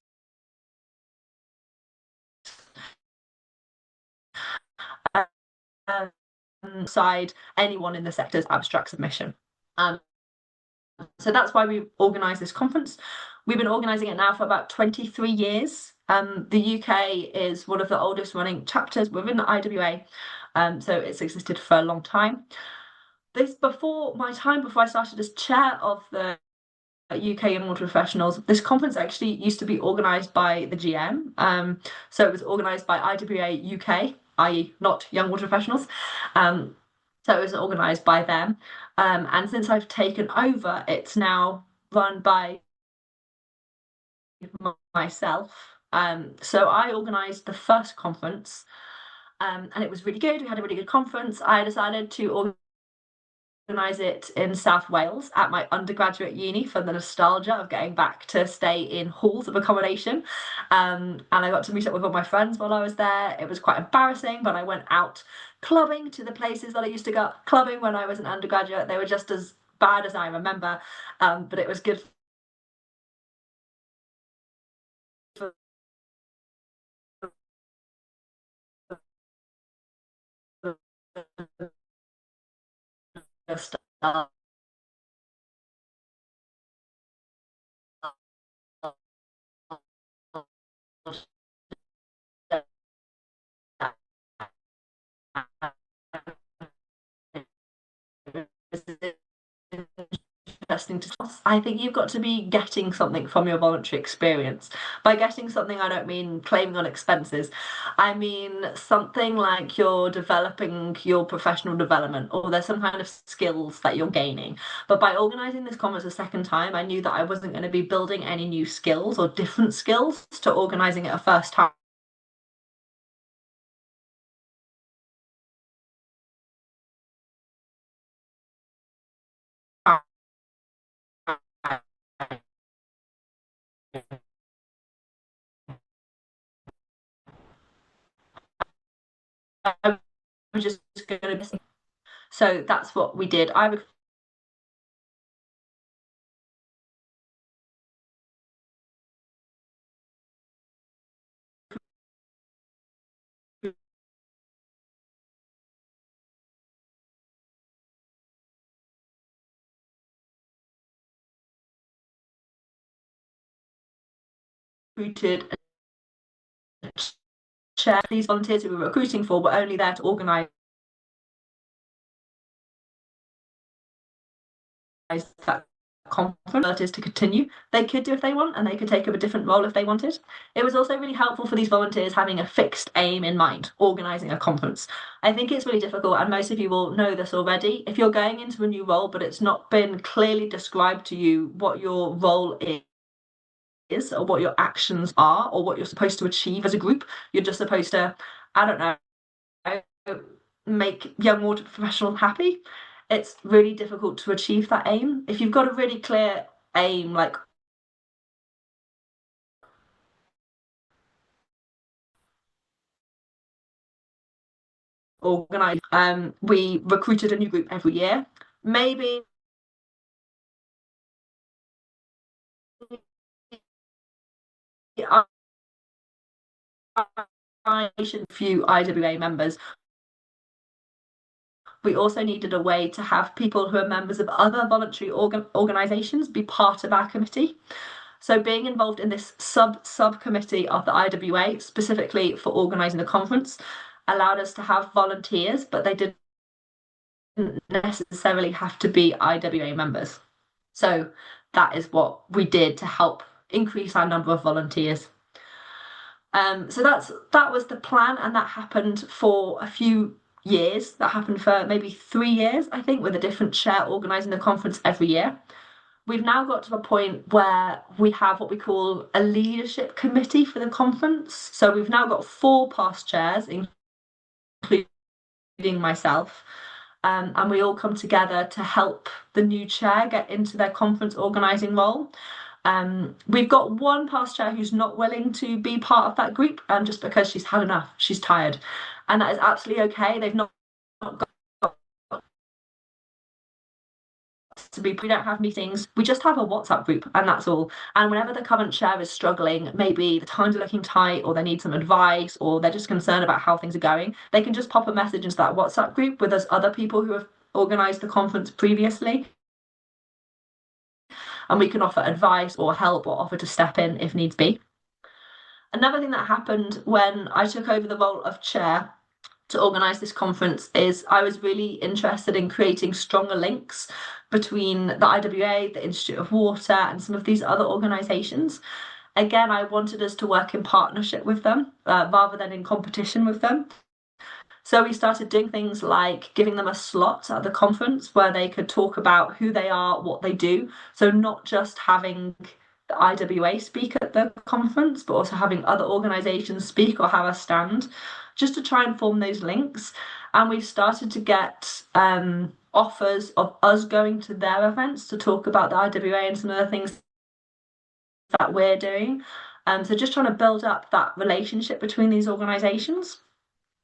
Side anyone in the sector's abstract submission. So that's why we organise this conference. We've been organising it now for about 23 years. The UK is one of the oldest running chapters within the IWA, so it's existed for a long time. before my time, before I started as chair of the UK Young Water Professionals, this conference actually used to be organised by the GM. So it was organised by IWA UK, i.e. not Young Water Professionals. So it was organised by them. And since I've taken over, it's now run by myself. So I organised the first conference, and it was really good. We had a really good conference. I decided to organise it in South Wales at my undergraduate uni for the nostalgia of getting back to stay in halls of accommodation. And I got to meet up with all my friends while I was there. It was quite embarrassing, but I went out clubbing to the places that I used to go clubbing when I was an undergraduate. They were just as bad as I remember, but it was good for nostalgia. Interesting to us. I think you've got to be getting something from your voluntary experience. By getting something, I don't mean claiming on expenses. I mean something like you're developing your professional development, or there's some kind of skills that you're gaining. But by organising this conference a second time, I knew that I wasn't going to be building any new skills or different skills to organising it a first time. I was just going to. So that's what we did. I recruited a chair. These volunteers who we were recruiting for were only there to organise that conference to continue. They could do if they want, and they could take up a different role if they wanted. It was also really helpful for these volunteers having a fixed aim in mind, organising a conference. I think it's really difficult, and most of you will know this already. If you're going into a new role, but it's not been clearly described to you what your role is, or what your actions are, or what you're supposed to achieve as a group, you're just supposed to, I don't know, make young water professionals happy. It's really difficult to achieve that aim. If you've got a really clear aim, like organize, we recruited a new group every year. Maybe I should few IWA members. We also needed a way to have people who are members of other voluntary organisations be part of our committee. So being involved in this subcommittee of the IWA, specifically for organising the conference, allowed us to have volunteers, but they didn't necessarily have to be IWA members. So that is what we did to help increase our number of volunteers. So that was the plan, and that happened for a few years. That happened for maybe 3 years, I think, with a different chair organising the conference every year. We've now got to a point where we have what we call a leadership committee for the conference. So we've now got 4 past chairs, including myself, and we all come together to help the new chair get into their conference organising role. We've got one past chair who's not willing to be part of that group, just because she's had enough, she's tired, and that is absolutely okay. They've not got to be, we don't have meetings, we just have a WhatsApp group, and that's all. And whenever the current chair is struggling, maybe the times are looking tight, or they need some advice, or they're just concerned about how things are going, they can just pop a message into that WhatsApp group with us other people who have organised the conference previously, and we can offer advice or help or offer to step in if needs be. Another thing that happened when I took over the role of chair to organise this conference is I was really interested in creating stronger links between the IWA, the Institute of Water, and some of these other organisations. Again, I wanted us to work in partnership with them rather than in competition with them. So we started doing things like giving them a slot at the conference where they could talk about who they are, what they do. So not just having the IWA speak at the conference, but also having other organisations speak or have a stand, just to try and form those links. And we've started to get offers of us going to their events to talk about the IWA and some of the things that we're doing. So just trying to build up that relationship between these organisations.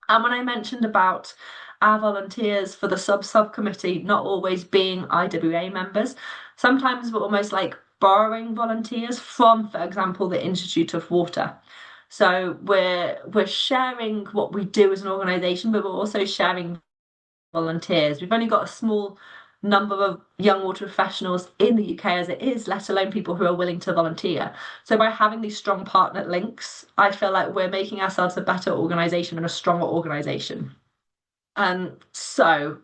And when I mentioned about our volunteers for the subcommittee not always being IWA members, sometimes we're almost like borrowing volunteers from, for example, the Institute of Water. So we're sharing what we do as an organisation, but we're also sharing volunteers. We've only got a small number of young water professionals in the UK as it is, let alone people who are willing to volunteer. So by having these strong partner links, I feel like we're making ourselves a better organisation and a stronger organisation. So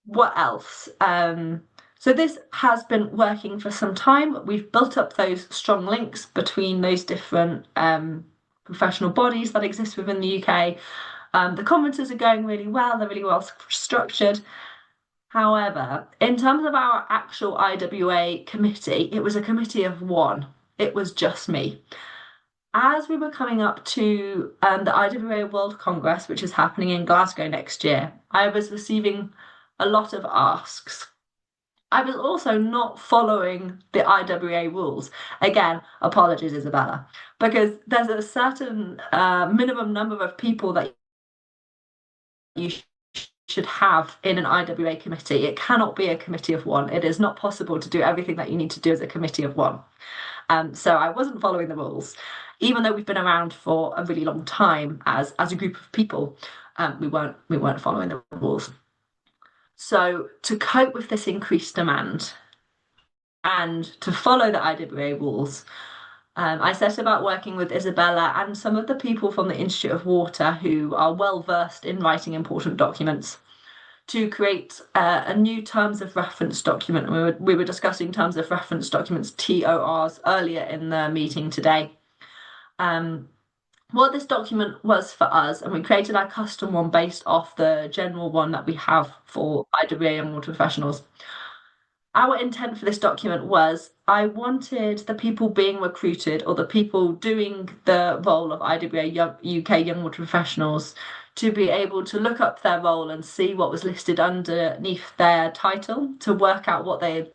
what else? So this has been working for some time. We've built up those strong links between those different professional bodies that exist within the UK. The conferences are going really well. They're really well structured. However, in terms of our actual IWA committee, it was a committee of one. It was just me. As we were coming up to the IWA World Congress, which is happening in Glasgow next year, I was receiving a lot of asks. I was also not following the IWA rules. Again, apologies, Isabella, because there's a certain minimum number of people that you should have in an IWA committee. It cannot be a committee of one. It is not possible to do everything that you need to do as a committee of one. So I wasn't following the rules, even though we've been around for a really long time as a group of people. We weren't following the rules. So to cope with this increased demand and to follow the IWA rules, I set about working with Isabella and some of the people from the Institute of Water who are well versed in writing important documents to create a new terms of reference document. We were discussing terms of reference documents, TORs, earlier in the meeting today. What this document was for us, and we created our custom one based off the general one that we have for IWA and water professionals. Our intent for this document was I wanted the people being recruited or the people doing the role of IWA UK Young Water Professionals to be able to look up their role and see what was listed underneath their title to work out what their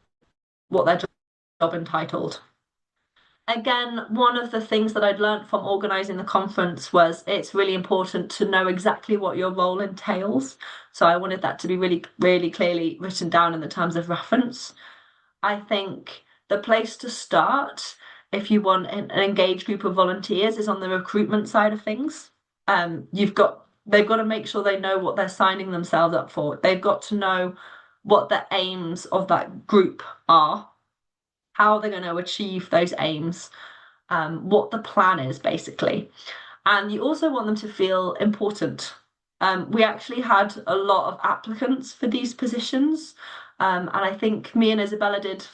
job entitled. Again, one of the things that I'd learned from organising the conference was it's really important to know exactly what your role entails. So I wanted that to be really, really clearly written down in the terms of reference. I think the place to start, if you want an engaged group of volunteers, is on the recruitment side of things. They've got to make sure they know what they're signing themselves up for. They've got to know what the aims of that group are, how they're going to achieve those aims, what the plan is, basically. And you also want them to feel important. We actually had a lot of applicants for these positions, and I think me and Isabella did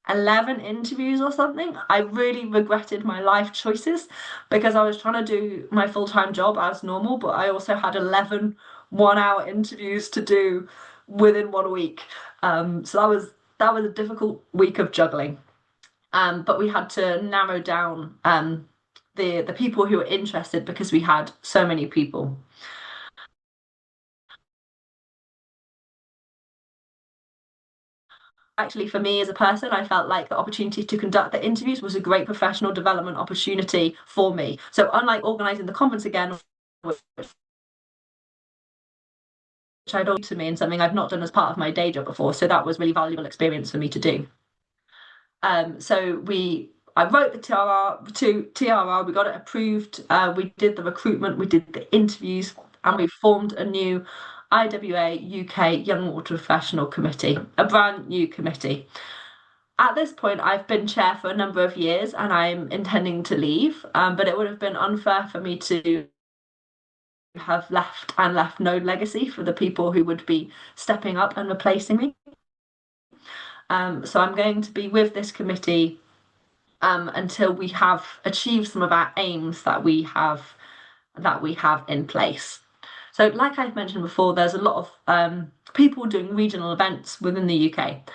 11 interviews or something. I really regretted my life choices because I was trying to do my full-time job as normal, but I also had 11 one-hour interviews to do within 1 week. So that was a difficult week of juggling. But we had to narrow down the people who were interested because we had so many people. Actually, for me as a person, I felt like the opportunity to conduct the interviews was a great professional development opportunity for me. So unlike organising the conference again, which I'd always to me and something I've not done as part of my day job before, so that was really valuable experience for me to do. So I wrote the TRR, we got it approved, we did the recruitment, we did the interviews, and we formed a new IWA UK Young Water Professional Committee, a brand new committee. At this point, I've been chair for a number of years and I'm intending to leave, but it would have been unfair for me to have left no legacy for the people who would be stepping up and replacing me. So I'm going to be with this committee until we have achieved some of our aims that we have in place. So like I've mentioned before, there's a lot of people doing regional events within the UK.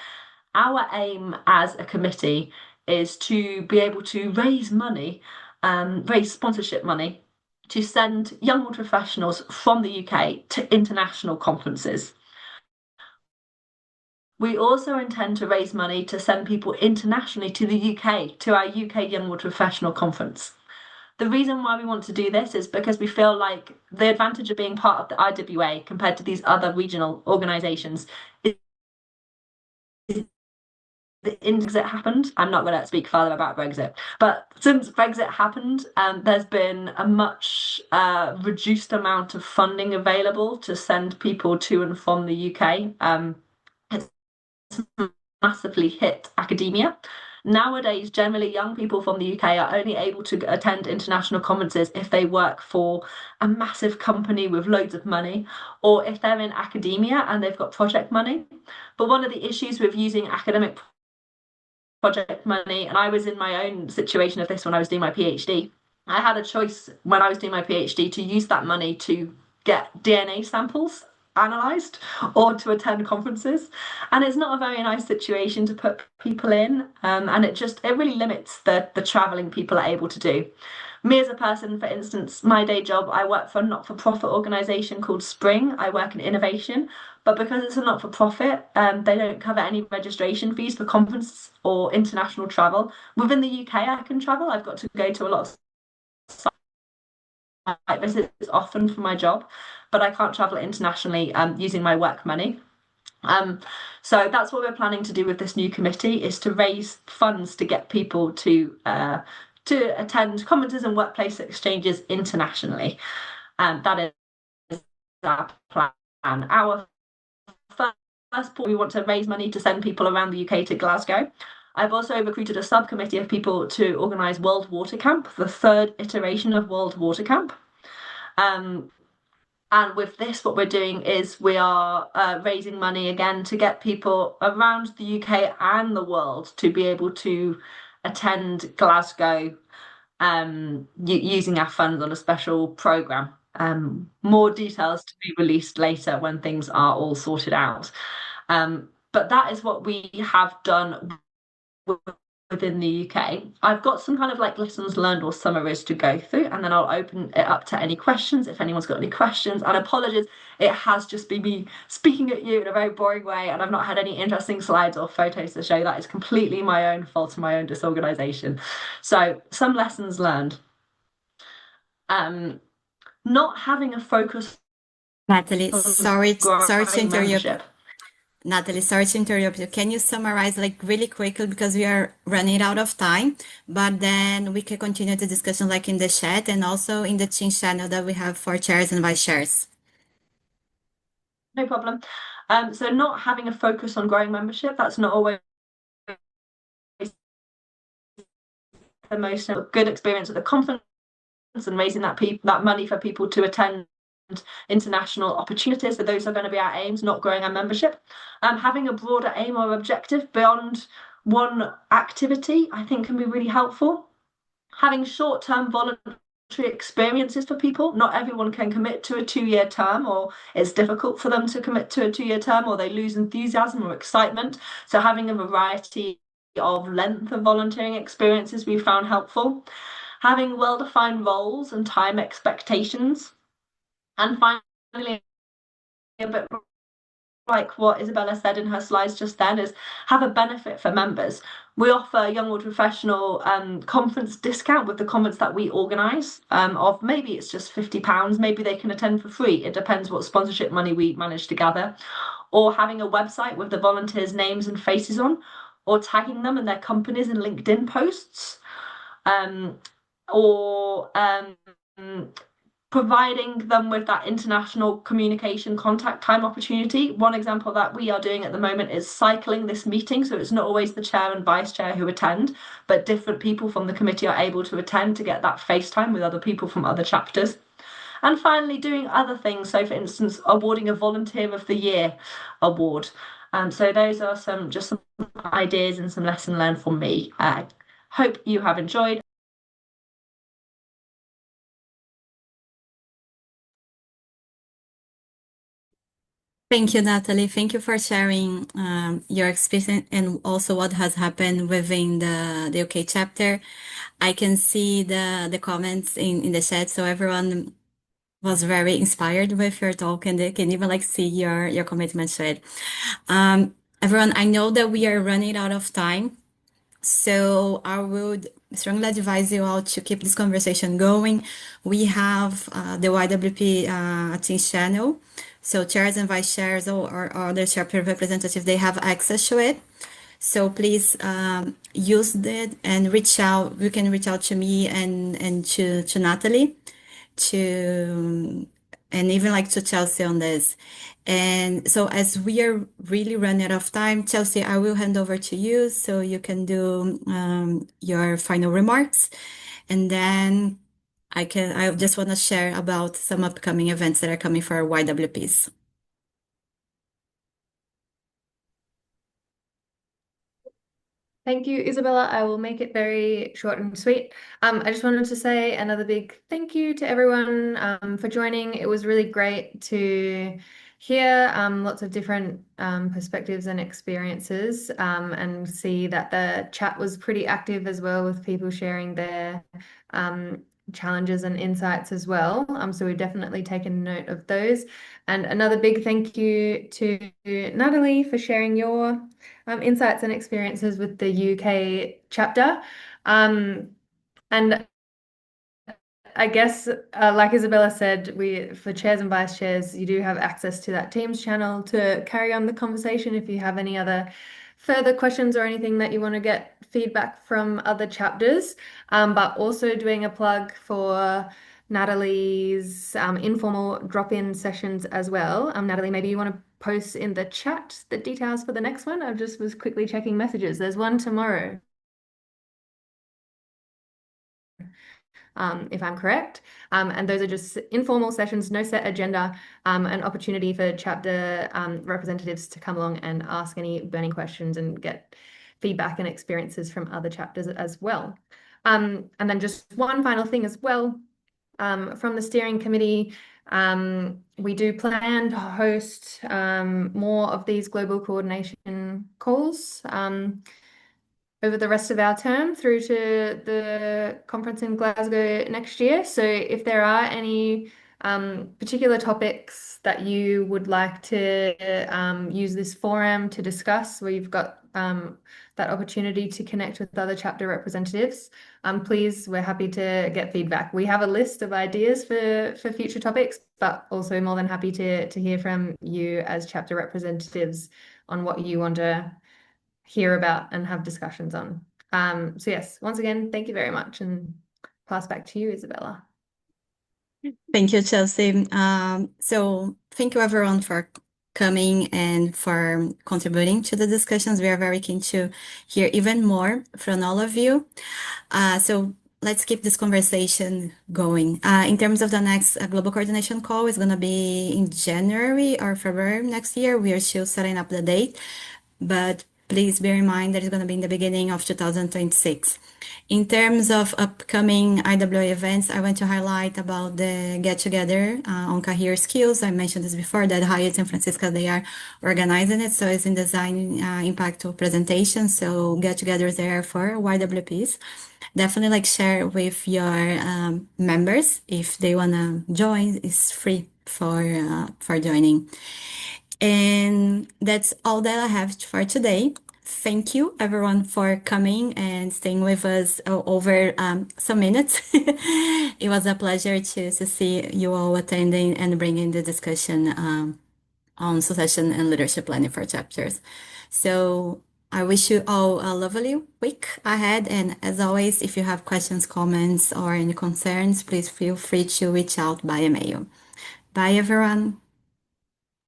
Our aim as a committee is to be able to raise money, raise sponsorship money, to send young professionals from the UK to international conferences. We also intend to raise money to send people internationally to the UK, to our UK Young Water Professional Conference. The reason why we want to do this is because we feel like the advantage of being part of the IWA compared to these other regional organisations is the Brexit happened. I'm not going to speak further about Brexit, but since Brexit happened, there's been a much reduced amount of funding available to send people to and from the UK. It's massively hit academia. Nowadays, generally, young people from the UK are only able to attend international conferences if they work for a massive company with loads of money, or if they're in academia and they've got project money. But one of the issues with using academic project money, and I was in my own situation of this when I was doing my PhD, I had a choice when I was doing my PhD to use that money to get DNA samples analysed or to attend conferences, and it's not a very nice situation to put people in, and it really limits the travelling people are able to do. Me as a person, for instance, my day job, I work for a not-for-profit organisation called Spring. I work in innovation, but because it's a not-for-profit, they don't cover any registration fees for conference or international travel. Within the UK, I can travel. I've got to go to a lot of site visits often for my job, but I can't travel internationally using my work money. So that's what we're planning to do with this new committee, is to raise funds to get people to attend conferences and workplace exchanges internationally. That is our plan. Our first point, we want to raise money to send people around the UK to Glasgow. I've also recruited a subcommittee of people to organise World Water Camp, the third iteration of World Water Camp. And with this, what we're doing is we are raising money again to get people around the UK and the world to be able to attend Glasgow using our funds on a special programme. More details to be released later when things are all sorted out. But that is what we have done within the UK. I've got some kind of like lessons learned or summaries to go through, and then I'll open it up to any questions if anyone's got any questions. And apologies, it has just been me speaking at you in a very boring way, and I've not had any interesting slides or photos to show. That is completely my own fault and my own disorganization. So some lessons learned. Not having a focus. Natalie, sorry to interrupt. Membership. Natalie, sorry to interrupt you. Can you summarize like really quickly, because we are running out of time, but then we can continue the discussion like in the chat and also in the Teams channel that we have for chairs and vice chairs. No problem. So not having a focus on growing membership, that's not always the most good experience at the conference, and raising that money for people to attend international opportunities. So those are going to be our aims, not growing our membership. Having a broader aim or objective beyond one activity, I think, can be really helpful. Having short-term voluntary experiences for people. Not everyone can commit to a 2-year term, or it's difficult for them to commit to a 2-year term, or they lose enthusiasm or excitement. So having a variety of length of volunteering experiences we found helpful. Having well-defined roles and time expectations. And finally, a bit like what Isabella said in her slides just then, is have a benefit for members. We offer Young Water Professional conference discount with the conference that we organise, of maybe it's just £50, maybe they can attend for free. It depends what sponsorship money we manage to gather. Or having a website with the volunteers' names and faces on, or tagging them and their companies in LinkedIn posts, or providing them with that international communication contact time opportunity. One example that we are doing at the moment is cycling this meeting. So it's not always the chair and vice chair who attend, but different people from the committee are able to attend to get that FaceTime with other people from other chapters. and finally doing other things. So for instance, awarding a Volunteer of the Year award. So those are some ideas and some lesson learned from me. Hope you have enjoyed. Thank you, Natalie. Thank you for sharing your experience and also what has happened within the UK chapter. I can see the comments in the chat, so everyone was very inspired with your talk, and they can even like see your commitment to it. Everyone, I know that we are running out of time, so I would strongly advise you all to keep this conversation going. We have the YWP Teams channel, so chairs and vice chairs or other chapter representatives, they have access to it. So please use that and reach out. You can reach out to me and to Natalie to and even like to Chelsea on this. And so as we are really running out of time, Chelsea, I will hand over to you so you can do your final remarks. And then I just want to share about some upcoming events that are coming for YWPs. Thank you, Isabella. I will make it very short and sweet. I just wanted to say another big thank you to everyone for joining. It was really great to hear lots of different perspectives and experiences and see that the chat was pretty active as well with people sharing their challenges and insights as well. So we've definitely taken note of those. And another big thank you to Natalie for sharing your insights and experiences with the UK chapter. And I guess, like Isabella said, for chairs and vice chairs, you do have access to that Teams channel to carry on the conversation if you have any other further questions or anything that you want to get feedback from other chapters. But also doing a plug for Natalie's informal drop-in sessions as well. Natalie, maybe you want to post in the chat the details for the next one. I just was quickly checking messages. There's one tomorrow. If I'm correct. And those are just informal sessions, no set agenda, an opportunity for chapter representatives to come along and ask any burning questions and get feedback and experiences from other chapters as well. And then just one final thing as well, from the steering committee, we do plan to host more of these global coordination calls over the rest of our term through to the conference in Glasgow next year. So if there are any particular topics that you would like to use this forum to discuss, where you've got that opportunity to connect with other chapter representatives, please, we're happy to get feedback. We have a list of ideas for future topics, but also more than happy to hear from you as chapter representatives on what you want to hear about and have discussions on. So yes, once again, thank you very much, and pass back to you, Isabella. Thank you, Chelsea. So thank you everyone for coming and for contributing to the discussions. We are very keen to hear even more from all of you. So let's keep this conversation going. In terms of the next global coordination call, is going to be in January or February next year. We are still setting up the date, but please bear in mind that it's going to be in the beginning of 2026. In terms of upcoming IWA events, I want to highlight about the get-together on career skills. I mentioned this before, that Hyatt and Francisca, they are organizing it. So it's in design impact presentation. So get-togethers there for YWPs. Definitely like share with your members if they want to join. It's free for joining. And that's all that I have for today. Thank you everyone for coming and staying with us over some minutes. It was a pleasure to see you all attending and bringing the discussion on succession and leadership planning for chapters. So I wish you all a lovely week ahead. And as always, if you have questions, comments, or any concerns, please feel free to reach out by email. Bye, everyone.